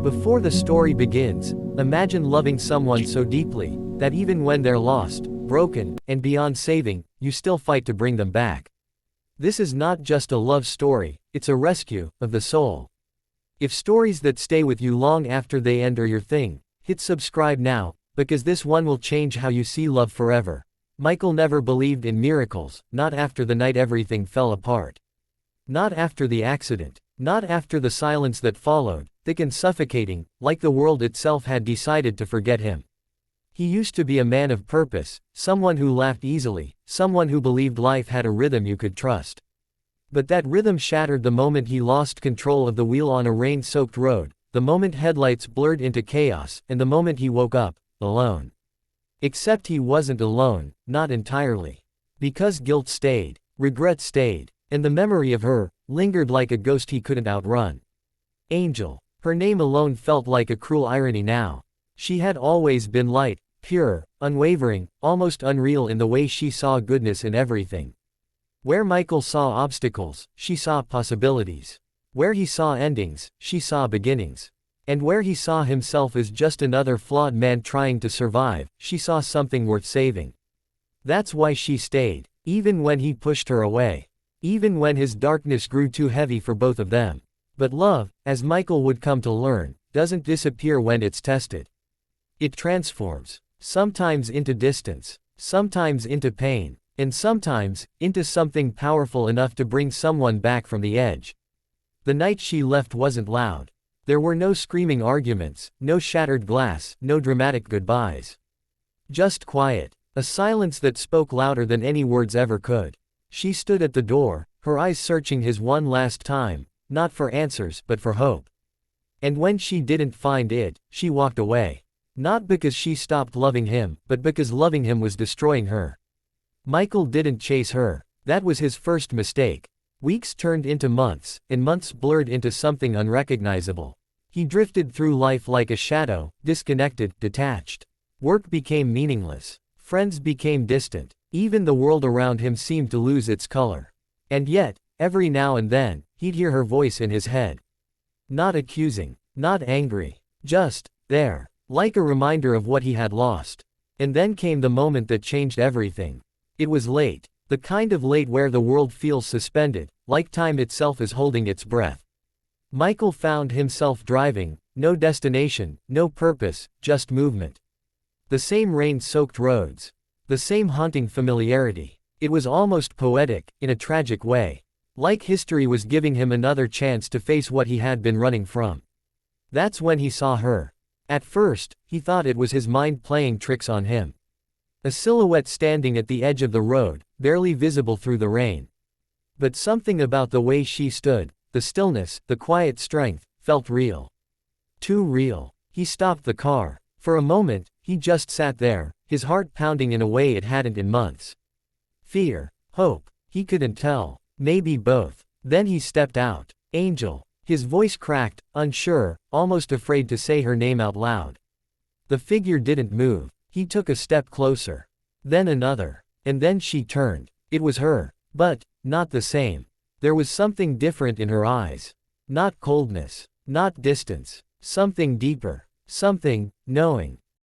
Before the story begins, imagine loving someone so deeply that even when they're lost, broken, and beyond saving, you still fight to bring them back. This is not just a love story, it's a rescue of the soul. If stories that stay with you long after they end are your thing, hit subscribe now, because this one will change how you see love forever. Michael never believed in miracles, not after the night everything fell apart. Not after the accident. Not after the silence that followed, thick and suffocating, like the world itself had decided to forget him. He used to be a man of purpose, someone who laughed easily, someone who believed life had a rhythm you could trust. But that rhythm shattered the moment he lost control of the wheel on a rain-soaked road, the moment headlights blurred into chaos, and the moment he woke up, alone. Except he wasn't alone, not entirely. Because guilt stayed, regret stayed, and the memory of her lingered like a ghost he couldn't outrun. Angel. Her name alone felt like a cruel irony now. She had always been light, pure, unwavering, almost unreal in the way she saw goodness in everything. Where Michael saw obstacles, she saw possibilities. Where he saw endings, she saw beginnings. And where he saw himself as just another flawed man trying to survive, she saw something worth saving. That's why she stayed, even when he pushed her away. Even when his darkness grew too heavy for both of them. But love, as Michael would come to learn, doesn't disappear when it's tested. It transforms. Sometimes into distance, sometimes into pain, and sometimes into something powerful enough to bring someone back from the edge. The night she left wasn't loud. There were no screaming arguments, no shattered glass, no dramatic goodbyes. Just quiet, a silence that spoke louder than any words ever could. She stood at the door, her eyes searching his one last time, not for answers but for hope. And when she didn't find it, she walked away. Not because she stopped loving him, but because loving him was destroying her. Michael didn't chase her. That was his first mistake. Weeks turned into months, and months blurred into something unrecognizable. He drifted through life like a shadow, disconnected, detached. Work became meaningless. Friends became distant. Even the world around him seemed to lose its color. And yet, every now and then, he'd hear her voice in his head. Not accusing, not angry, just there, like a reminder of what he had lost. And then came the moment that changed everything. It was late, the kind of late where the world feels suspended, like time itself is holding its breath. Michael found himself driving, no destination, no purpose, just movement. The same rain-soaked roads. The same haunting familiarity. It was almost poetic, in a tragic way. Like history was giving him another chance to face what he had been running from. That's when he saw her. At first, he thought it was his mind playing tricks on him. A silhouette standing at the edge of the road, barely visible through the rain. But something about the way she stood, the stillness, the quiet strength, felt real. Too real. He stopped the car. For a moment, he just sat there, his heart pounding in a way it hadn't in months. Fear, hope, he couldn't tell, maybe both. Then he stepped out. Angel. His voice cracked, unsure, almost afraid to say her name out loud. The figure didn't move. He took a step closer. Then another. And then she turned. It was her. But, not the same. There was something different in her eyes. Not coldness. Not distance. Something deeper. Something, knowing.